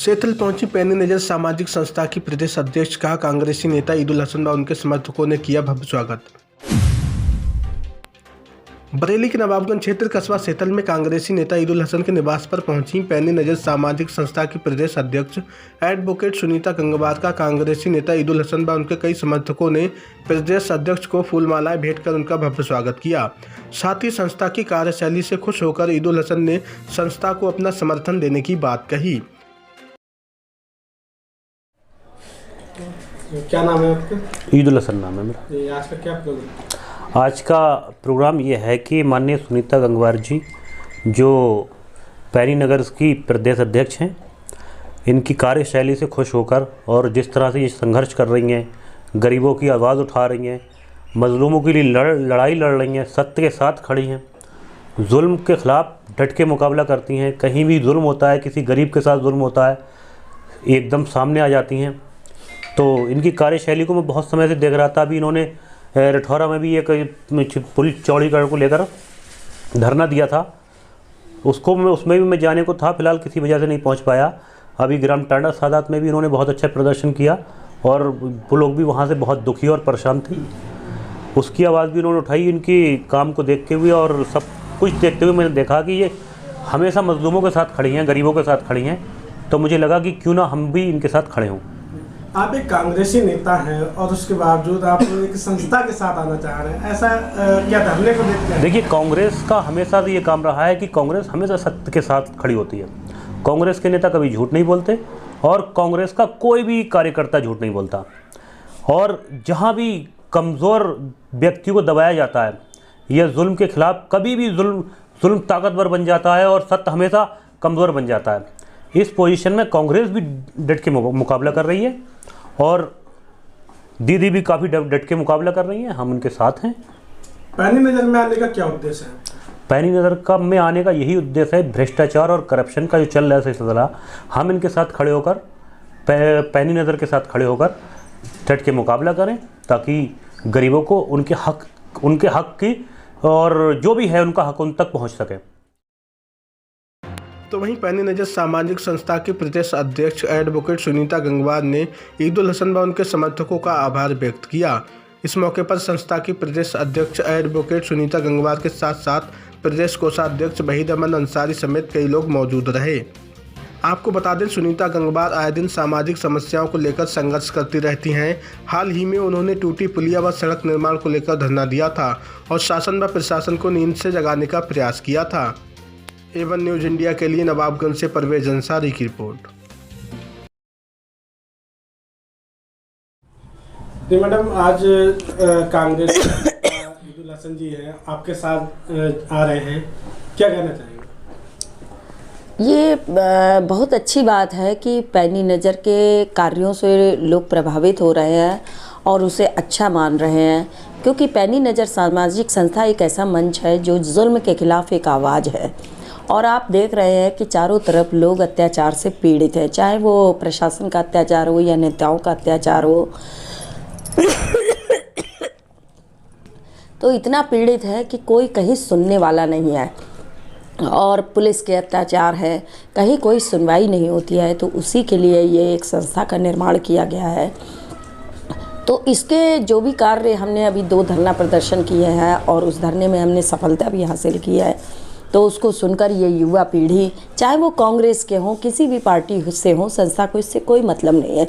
सैथल पहुंची पैनी नजर सामाजिक संस्था की प्रदेश अध्यक्ष का कांग्रेसी नेता ईदुल हसन व उनके समर्थकों ने किया भव्य स्वागत। बरेली के नवाबगंज क्षेत्र कस्बा सैथल में कांग्रेसी नेता ईदुल हसन के निवास पर पहुंची पैनी नजर सामाजिक संस्था की प्रदेश अध्यक्ष एडवोकेट सुनीता गंगवार का कांग्रेसी नेता ईदुल हसन व उनके कई समर्थकों ने प्रदेश अध्यक्ष को फूलमालाएं भेंट कर उनका भव्य स्वागत किया। साथ ही संस्था की कार्यशैली से खुश होकर ईदुल हसन ने संस्था को अपना समर्थन देने की बात कही। क्या नाम है आपका? ईदुल हसन नाम है मेरा। आज का क्या प्रोग्राम? आज का प्रोग्राम ये है कि माननीय सुनीता गंगवार जी जो पैनी नगर की प्रदेश अध्यक्ष हैं, इनकी कार्यशैली से खुश होकर और जिस तरह से ये संघर्ष कर रही हैं, गरीबों की आवाज़ उठा रही हैं, मजलूमों के लिए लड़ाई लड़ रही हैं, सत्य के साथ खड़ी हैं, जुल्म के ख़िलाफ़ डट के मुकाबला करती हैं। कहीं भी जुल्म होता है, किसी गरीब के साथ जुल्म होता है, एकदम सामने आ जाती हैं। तो इनकी कार्यशैली को मैं बहुत समय से देख रहा था। अभी इन्होंने रठौरा में भी एक पुलिस चौड़ीगढ़ को लेकर धरना दिया था, उसमें भी मैं जाने को था, फिलहाल किसी वजह से नहीं पहुंच पाया। अभी ग्राम टांडा सादात में भी इन्होंने बहुत अच्छा प्रदर्शन किया और वो लोग भी वहां से बहुत दुखी और परेशान थे। उसकी आवाज़ भी इन्होंने उठाई। इनकी काम को देखते हुए और सब कुछ देखते हुए मैंने देखा कि ये हमेशा मजलूमों के साथ खड़ी हैं, गरीबों के साथ खड़ी हैं। तो मुझे लगा कि क्यों ना हम भी इनके साथ खड़े हों। आप एक कांग्रेसी नेता हैं और उसके बावजूद आप एक संस्था के साथ आना चाह रहे हैं, ऐसा क्या धरने को देखते हैं? देखिए, कांग्रेस का हमेशा ये काम रहा है कि कांग्रेस हमेशा सत्य के साथ खड़ी होती है। कांग्रेस के नेता कभी झूठ नहीं बोलते और कांग्रेस का कोई भी कार्यकर्ता झूठ नहीं बोलता। और जहाँ भी कमज़ोर व्यक्ति को दबाया जाता है या जुल्म के खिलाफ, कभी भी जुल्म ताकतवर बन जाता है और सत्य हमेशा कमज़ोर बन जाता है। इस पोजीशन में कांग्रेस भी डट के मुकाबला कर रही है और दीदी भी काफ़ी डट के मुकाबला कर रही हैं। हम उनके साथ हैं। पैनी नज़र में आने का क्या उद्देश्य है? पैनी नज़र में आने का यही उद्देश्य है, भ्रष्टाचार और करप्शन का जो चल रहा है सिलसिला, हम इनके साथ खड़े होकर, पैनी नज़र के साथ खड़े होकर डट के मुकाबला करें ताकि गरीबों को उनके हक की और जो भी है उनका हक उन तक पहुँच सके। तो वहीं पैनी नजर सामाजिक संस्था के प्रदेश अध्यक्ष एडवोकेट सुनीता गंगवार ने ईदुल हसन व उनके समर्थकों का आभार व्यक्त किया। इस मौके पर संस्था की प्रदेश अध्यक्ष एडवोकेट सुनीता गंगवार के साथ साथ प्रदेश कोषाध्यक्ष वहीद अहमद अंसारी समेत कई लोग मौजूद रहे। आपको बता दें, सुनीता गंगवार आए दिन सामाजिक समस्याओं को लेकर संघर्ष करती रहती हैं। हाल ही में उन्होंने टूटी पुलिया व सड़क निर्माण को लेकर धरना दिया था और शासन व प्रशासन को नींद से जगाने का प्रयास किया था। A1 न्यूज़ इंडिया के लिए नवाबगंज से परवेज अंसारी की रिपोर्ट। जी मैडम, आज कांग्रेस ईदुल हसन जी हैं, आपके साथ आ रहे हैं, क्या कहना चाहेंगे? ये बहुत अच्छी बात है कि पैनी नज़र के कार्यों से लोग प्रभावित हो रहे हैं और उसे अच्छा मान रहे हैं, क्योंकि पैनी नज़र सामाजिक संस्था एक ऐसा मंच है जो जुल्म के खिलाफ एक आवाज़ है। और आप देख रहे हैं कि चारों तरफ लोग अत्याचार से पीड़ित हैं, चाहे वो प्रशासन का अत्याचार हो या नेताओं का अत्याचार हो। तो इतना पीड़ित है कि कोई कहीं सुनने वाला नहीं है और पुलिस के अत्याचार है, कहीं कोई सुनवाई नहीं होती है। तो उसी के लिए ये एक संस्था का निर्माण किया गया है। तो इसके जो भी कार्य हमने अभी 2 धरना प्रदर्शन किए हैं और उस धरने में हमने सफलता भी हासिल की है। तो उसको सुनकर ये युवा पीढ़ी, चाहे वो कांग्रेस के हों, किसी भी पार्टी से हों, संस्था को इससे कोई मतलब नहीं है।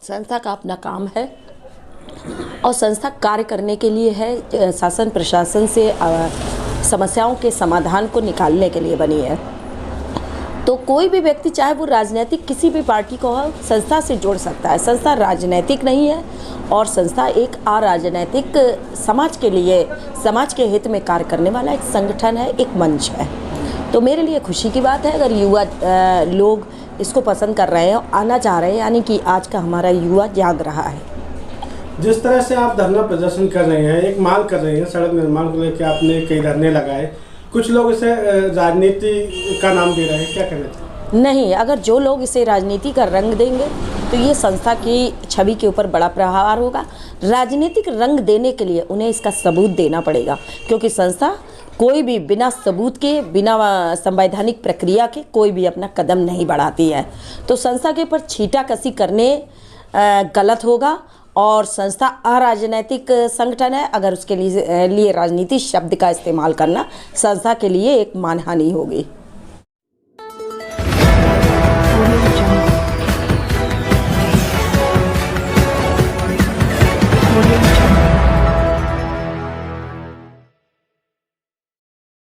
संस्था का अपना काम है और संस्था कार्य करने के लिए है, शासन प्रशासन से समस्याओं के समाधान को निकालने के लिए बनी है। तो कोई भी व्यक्ति, चाहे वो राजनीतिक किसी भी पार्टी को हो, संस्था से जोड़ सकता है। संस्था राजनीतिक नहीं है और संस्था एक अराजनैतिक समाज के लिए, समाज के हित में कार्य करने वाला एक संगठन है, एक मंच है। तो मेरे लिए खुशी की बात है अगर युवा लोग इसको पसंद कर रहे हैं, आना चाह रहे हैं, यानी कि आज का हमारा युवा जाग रहा है। जिस तरह से आप धरना प्रदर्शन कर रहे हैं, एक मांग कर रहे हैं, सड़क निर्माण को लेकर आपने कई धरने लगाए, कुछ लोग इसे राजनीति का नाम दे रहे हैं, क्या कहना चाहिए? नहीं, अगर जो लोग इसे राजनीति का रंग देंगे तो ये संस्था की छवि के ऊपर बड़ा प्रहार होगा। राजनीतिक रंग देने के लिए उन्हें इसका सबूत देना पड़ेगा, क्योंकि संस्था कोई भी बिना सबूत के, बिना संवैधानिक प्रक्रिया के कोई भी अपना कदम नहीं बढ़ाती है। तो संस्था के ऊपर छींटाकशी करने गलत होगा और संस्था अराजनैतिक संगठन है। अगर उसके लिए राजनीति शब्द का इस्तेमाल करना संस्था के लिए एक मानहानि होगी।